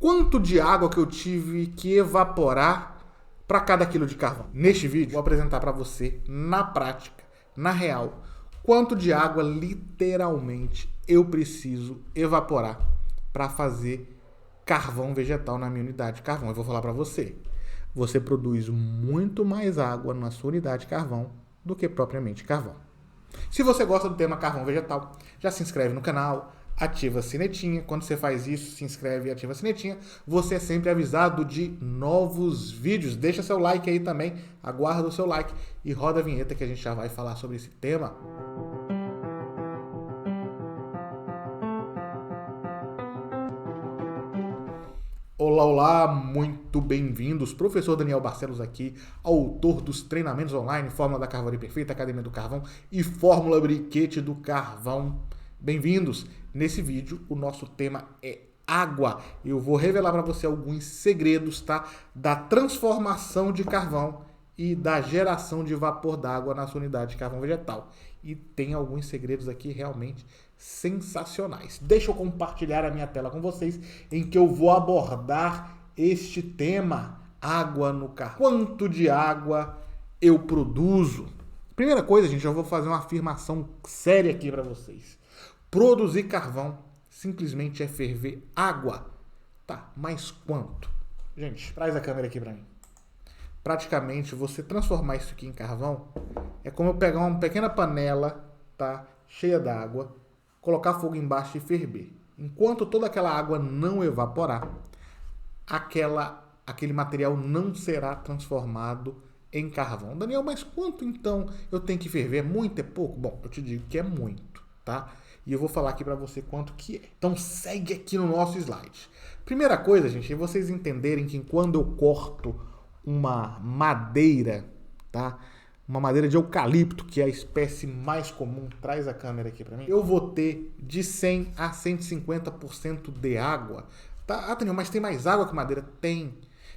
quanto de água que eu tive que evaporar para cada quilo de carvão. Neste vídeo, vou apresentar para você, na prática, na real, quanto de água literalmente eu preciso evaporar para fazer carvão vegetal na minha unidade de carvão. Eu vou falar para você. Você produz muito mais água na sua unidade de carvão do que propriamente carvão. Se você gosta do tema carvão vegetal, já se inscreve no canal, ativa a sinetinha. Quando você faz isso, se inscreve e ativa a sinetinha, você é sempre avisado de novos vídeos. Deixa seu like aí também, aguarda o seu like e roda a vinheta que a gente já vai falar sobre esse tema. Olá, olá, muito bem-vindos. Professor Daniel Barcelos aqui, autor dos treinamentos online Fórmula da Carvoaria Perfeita, Academia do Carvão e Fórmula Briquete do Carvão. Bem-vindos. Nesse vídeo, o nosso tema é água. Eu vou revelar para você alguns segredos, tá? Da transformação de carvão e da geração de vapor d'água na sua unidade de carvão vegetal. E tem alguns segredos aqui realmente sensacionais. Deixa eu compartilhar a minha tela com vocês, em que eu vou abordar este tema, água no carvão. Quanto de água eu produzo? Primeira coisa, gente, eu vou fazer uma afirmação séria aqui para vocês. Produzir carvão simplesmente é ferver água. Tá, mas quanto? Gente, traz a câmera aqui para mim. Praticamente, você transformar isso aqui em carvão é como eu pegar uma pequena panela, tá, cheia d'água, colocar fogo embaixo e ferver. Enquanto toda aquela água não evaporar, aquele material não será transformado em carvão. Daniel, mas quanto então eu tenho que ferver? É muito? É pouco? Bom, eu te digo que é muito, tá? E eu vou falar aqui para você quanto que é. Então segue aqui no nosso slide. Primeira coisa, gente, é vocês entenderem que quando eu corto uma madeira, tá? Uma madeira de eucalipto, que é a espécie mais comum, traz a câmera aqui para mim, eu vou ter de 100 a 150% de água. Tá? Ah, Daniel, mas tem mais água que madeira? Tem.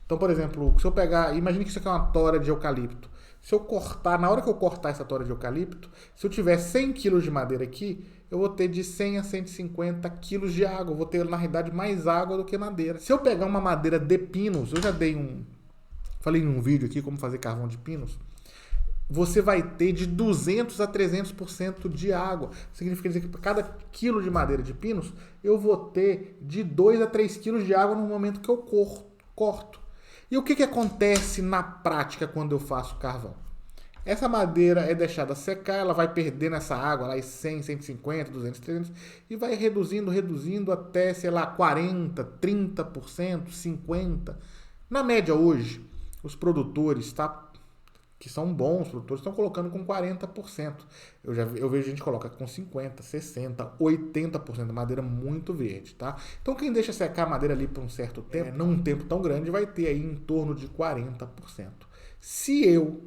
Então, por exemplo, se eu pegar, imagine que isso aqui é uma tora de eucalipto. Se eu cortar, na hora que eu cortar essa tora de eucalipto, se eu tiver 100 kg de madeira aqui, eu vou ter de 100 a 150 kg de água. Eu vou ter, na realidade, mais água do que madeira. Se eu pegar uma madeira de pinos, eu já falei em um vídeo aqui como fazer carvão de pinos, você vai ter de 200 a 300% de água. Significa dizer que para cada quilo de madeira de pinos, eu vou ter de 2 a 3 quilos de água no momento que eu corto. E o que acontece na prática quando eu faço carvão? Essa madeira é deixada secar, ela vai perdendo essa água lá em 100, 150, 200, 300 e vai reduzindo até, sei lá, 40, 30%, 50%. Na média hoje, os produtores, tá? Que são bons produtores, estão colocando com 40%. Eu vejo gente que coloca com 50%, 60%, 80% de madeira muito verde, tá? Então quem deixa secar a madeira ali por um certo tempo, não um tempo tão grande, vai ter aí em torno de 40%. Se eu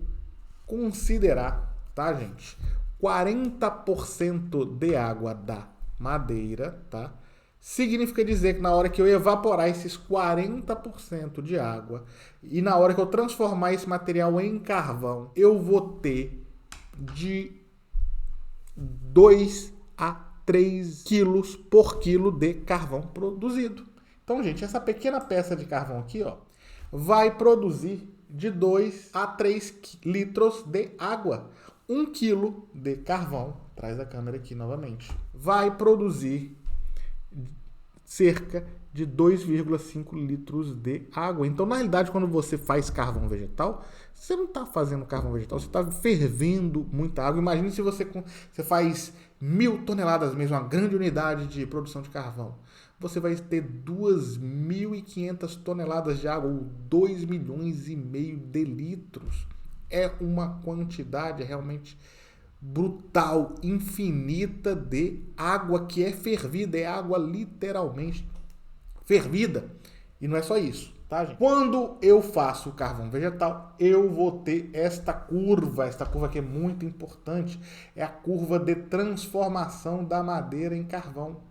considerar, tá, gente, 40% de água da madeira, tá? Significa dizer que na hora que eu evaporar esses 40% de água e na hora que eu transformar esse material em carvão, eu vou ter de 2 a 3 quilos por quilo de carvão produzido. Então, gente, essa pequena peça de carvão aqui, ó, vai produzir de 2 a 3 litros de água. 1 quilo de carvão, traz a câmera aqui novamente, vai produzir cerca de 2,5 litros de água. Então, na realidade, quando você faz carvão vegetal, você não está fazendo carvão vegetal, você está fervendo muita água. Imagine se você faz 1.000 toneladas mesmo, uma grande unidade de produção de carvão. Você vai ter 2.500 toneladas de água, ou 2,5 milhões de litros. É uma quantidade realmente brutal, infinita de água que é fervida, é água literalmente fervida. E não é só isso, tá, gente? Quando eu faço carvão vegetal, eu vou ter esta curva que é muito importante, é a curva de transformação da madeira em carvão.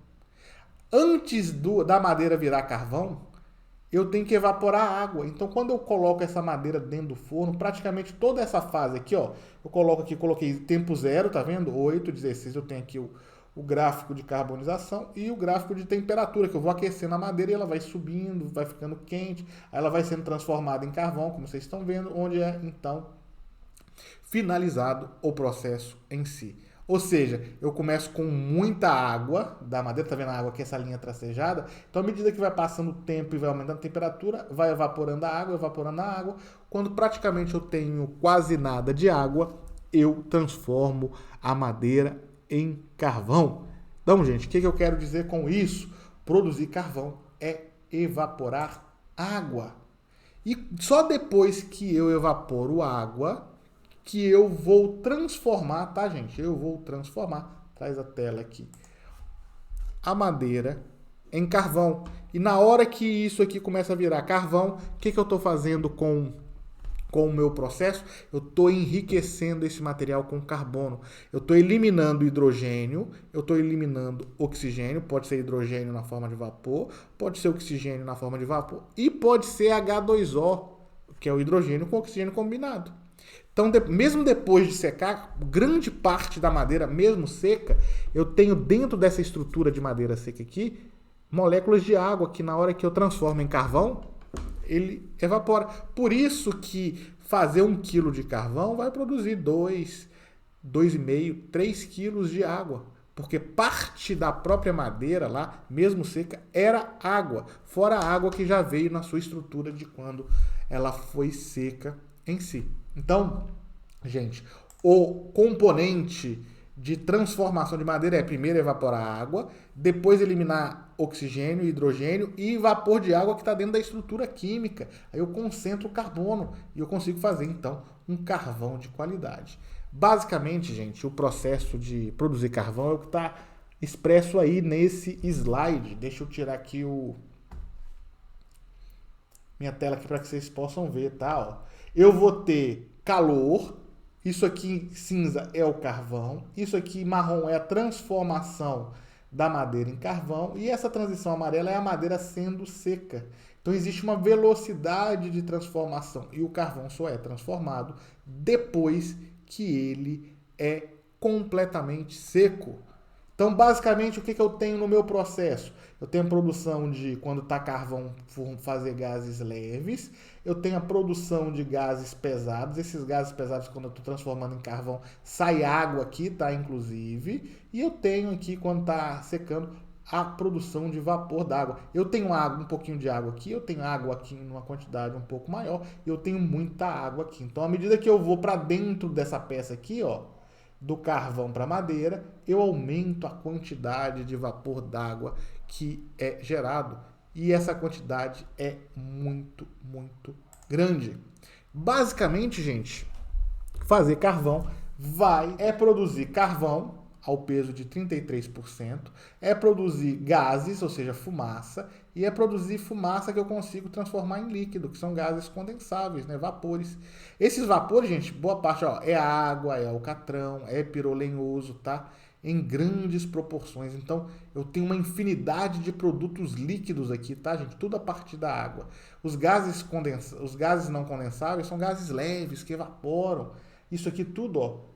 Antes da madeira virar carvão, eu tenho que evaporar a água. Então, quando eu coloco essa madeira dentro do forno, praticamente toda essa fase aqui, ó, eu coloquei tempo zero, tá vendo? 8, 16, eu tenho aqui o gráfico de carbonização e o gráfico de temperatura, que eu vou aquecendo a madeira e ela vai subindo, vai ficando quente, aí ela vai sendo transformada em carvão, como vocês estão vendo, onde é então finalizado o processo em si. Ou seja, eu começo com muita água da madeira, tá vendo a água aqui, essa linha tracejada? Então, à medida que vai passando o tempo e vai aumentando a temperatura, vai evaporando a água. Quando praticamente eu tenho quase nada de água, eu transformo a madeira em carvão. Então, gente, o que eu quero dizer com isso? Produzir carvão é evaporar água. E só depois que eu evaporo água, que eu vou transformar, tá, gente? Eu vou transformar, traz a tela aqui, a madeira em carvão. E na hora que isso aqui começa a virar carvão, o que eu estou fazendo com o meu processo? Eu estou enriquecendo esse material com carbono. Eu estou eliminando hidrogênio, eu estou eliminando oxigênio, pode ser hidrogênio na forma de vapor, pode ser oxigênio na forma de vapor, e pode ser H2O, que é o hidrogênio com oxigênio combinado. Então, mesmo depois de secar, grande parte da madeira, mesmo seca, eu tenho dentro dessa estrutura de madeira seca aqui, moléculas de água que na hora que eu transformo em carvão, ele evapora. Por isso que fazer 1 kg de carvão vai produzir 2,5, 3 quilos de água. Porque parte da própria madeira lá, mesmo seca, era água. Fora a água que já veio na sua estrutura de quando ela foi seca em si. Então, gente, o componente de transformação de madeira é primeiro evaporar a água, depois eliminar oxigênio, hidrogênio e vapor de água que está dentro da estrutura química. Aí eu concentro o carbono e eu consigo fazer, então, um carvão de qualidade. Basicamente, gente, o processo de produzir carvão é o que está expresso aí nesse slide. Deixa eu tirar aqui minha tela aqui para que vocês possam ver, tá? Ó. Eu vou ter calor, isso aqui cinza é o carvão, isso aqui marrom é a transformação da madeira em carvão e essa transição amarela é a madeira sendo seca. Então existe uma velocidade de transformação e o carvão só é transformado depois que ele é completamente seco. Então, basicamente, o que eu tenho no meu processo? Eu tenho a produção de, quando está carvão, fazer gases leves. Eu tenho a produção de gases pesados. Esses gases pesados, quando eu estou transformando em carvão, sai água aqui, tá? Inclusive. E eu tenho aqui, quando está secando, a produção de vapor d'água. Eu tenho água, um pouquinho de água aqui. Eu tenho água aqui numa quantidade um pouco maior. E eu tenho muita água aqui. Então, à medida que eu vou para dentro dessa peça aqui, ó, do carvão para madeira, eu aumento a quantidade de vapor d'água que é gerado e essa quantidade é muito, muito grande. Basicamente, gente, fazer carvão é produzir carvão ao peso de 33%, é produzir gases, ou seja, fumaça, e é produzir fumaça que eu consigo transformar em líquido, que são gases condensáveis, né, vapores. Esses vapores, gente, boa parte, ó, é água, é alcatrão, é pirolenhoso, tá? Em grandes proporções. Então, eu tenho uma infinidade de produtos líquidos aqui, tá, gente? Tudo a partir da água. Os gases não condensáveis são gases leves que evaporam. Isso aqui tudo, ó,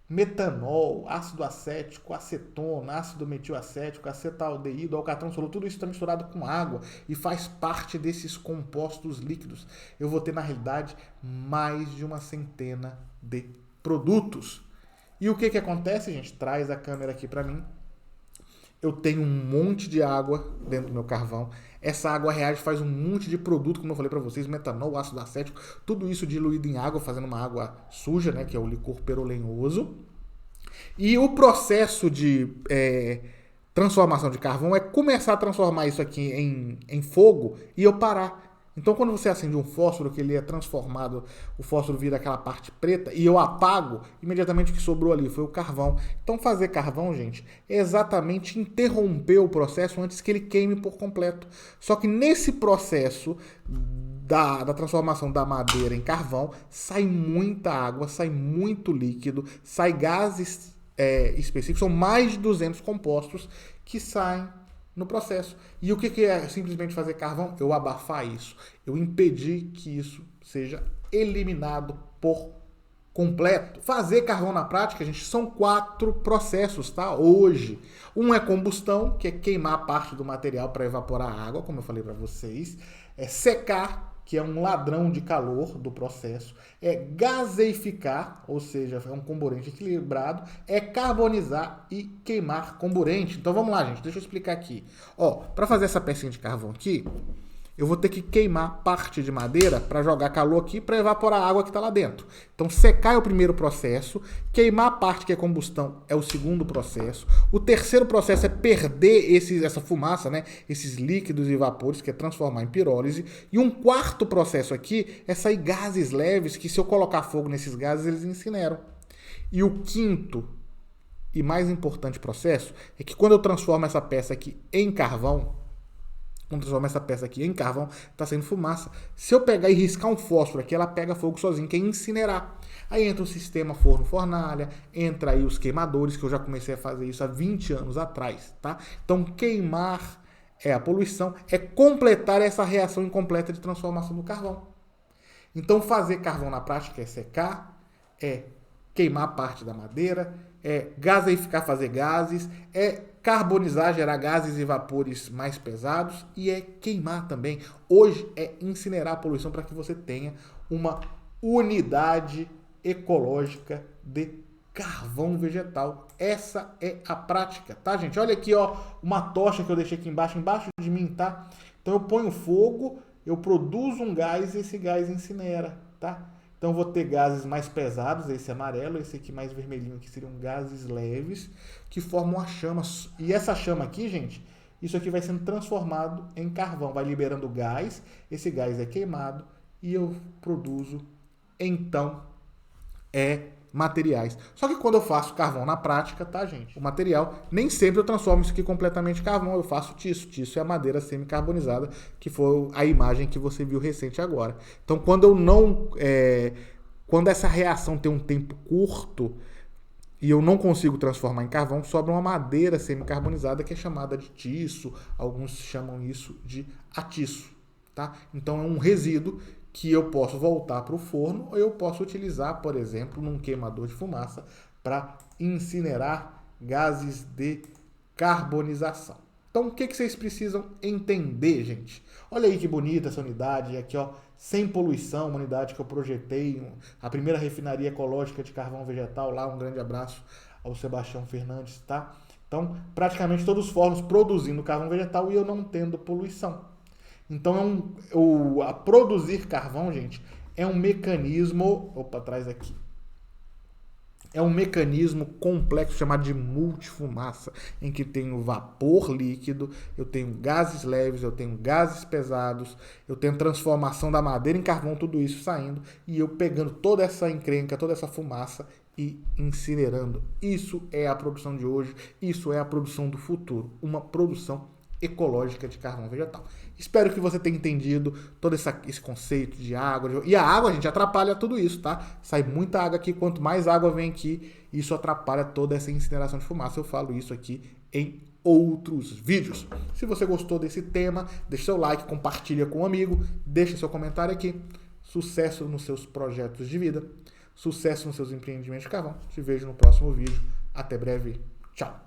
metanol, ácido acético, acetona, ácido metilacético, acetaldeído, alcatrão solúvel, tudo isso está misturado com água e faz parte desses compostos líquidos. Eu vou ter, na realidade, mais de uma centena de produtos. E o que acontece, gente? Traz a câmera aqui para mim. Eu tenho um monte de água dentro do meu carvão. Essa água reage, faz um monte de produto, como eu falei para vocês, metanol, ácido acético, tudo isso diluído em água, fazendo uma água suja, né, que é o licor perolenhoso. E o processo de transformação de carvão é começar a transformar isso aqui em fogo e eu parar. Então, quando você acende um fósforo, que ele é transformado, o fósforo vira aquela parte preta, e eu apago, imediatamente o que sobrou ali foi o carvão. Então, fazer carvão, gente, é exatamente interromper o processo antes que ele queime por completo. Só que nesse processo da transformação da madeira em carvão, sai muita água, sai muito líquido, sai gases específicos, são mais de 200 compostos que saem no processo. E o que é simplesmente fazer carvão? Eu abafar isso. Eu impedir que isso seja eliminado por completo. Fazer carvão na prática, gente, são 4 processos, tá? Hoje. Um é combustão, que é queimar parte do material para evaporar a água, como eu falei para vocês. É secar, que é um ladrão de calor do processo. É gaseificar, ou seja, é um comburente equilibrado. É carbonizar e queimar comburente. Então vamos lá, gente, deixa eu explicar aqui. Ó, para fazer essa pecinha de carvão aqui, eu vou ter que queimar parte de madeira para jogar calor aqui para evaporar a água que está lá dentro. Então, secar é o primeiro processo, queimar a parte que é combustão é o segundo processo. O terceiro processo é perder essa fumaça, né? Esses líquidos e vapores, que é transformar em pirólise. E um quarto processo aqui é sair gases leves, que se eu colocar fogo nesses gases, eles incineram. E o quinto e mais importante processo é que quando eu transformo essa peça aqui em carvão, tá saindo fumaça. Se eu pegar e riscar um fósforo aqui, ela pega fogo sozinha, que é incinerar. Aí entra o sistema forno-fornalha, entra aí os queimadores, que eu já comecei a fazer isso há 20 anos atrás, tá? Então, queimar é a poluição, é completar essa reação incompleta de transformação do carvão. Então, fazer carvão na prática é secar, é queimar parte da madeira, é gaseificar, fazer gases, é carbonizar, gerar gases e vapores mais pesados e é queimar também. Hoje é incinerar a poluição para que você tenha uma unidade ecológica de carvão vegetal. Essa é a prática, tá, gente? Olha aqui, ó, uma tocha que eu deixei aqui embaixo de mim, tá? Então eu ponho fogo, eu produzo um gás e esse gás incinera, tá? Então vou ter gases mais pesados, esse amarelo, esse aqui mais vermelhinho, que seriam gases leves, que formam a chama. E essa chama aqui, gente, isso aqui vai sendo transformado em carvão, vai liberando gás, esse gás é queimado e eu produzo, então, materiais. Só que quando eu faço carvão na prática, tá, gente? O material, nem sempre eu transformo isso aqui completamente em carvão, eu faço tiço. Tiço é a madeira semicarbonizada, que foi a imagem que você viu recente agora. Então, quando essa reação tem um tempo curto e eu não consigo transformar em carvão, sobra uma madeira semicarbonizada que é chamada de tiço, alguns chamam isso de atiço, tá? Então, é um resíduo que eu posso voltar para o forno ou eu posso utilizar, por exemplo, num queimador de fumaça para incinerar gases de carbonização. Então, o que vocês precisam entender, gente? Olha aí que bonita essa unidade, aqui ó, sem poluição, uma unidade que eu projetei, a primeira refinaria ecológica de carvão vegetal lá, um grande abraço ao Sebastião Fernandes, tá? Então, praticamente todos os fornos produzindo carvão vegetal e eu não tendo poluição. Então, a produzir carvão, gente, é um mecanismo... Opa, atrás aqui. É um mecanismo complexo chamado de multifumaça, em que tenho vapor líquido, eu tenho gases leves, eu tenho gases pesados, eu tenho transformação da madeira em carvão, tudo isso saindo, e eu pegando toda essa encrenca, toda essa fumaça e incinerando. Isso é a produção de hoje, isso é a produção do futuro, uma produção ecológica de carvão vegetal. Espero que você tenha entendido todo esse conceito de água. E a água, gente, atrapalha tudo isso, tá? Sai muita água aqui, quanto mais água vem aqui, isso atrapalha toda essa incineração de fumaça. Eu falo isso aqui em outros vídeos. Se você gostou desse tema, deixa seu like, compartilha com um amigo, deixa seu comentário aqui. Sucesso nos seus projetos de vida, sucesso nos seus empreendimentos de carvão. Te vejo no próximo vídeo. Até breve. Tchau.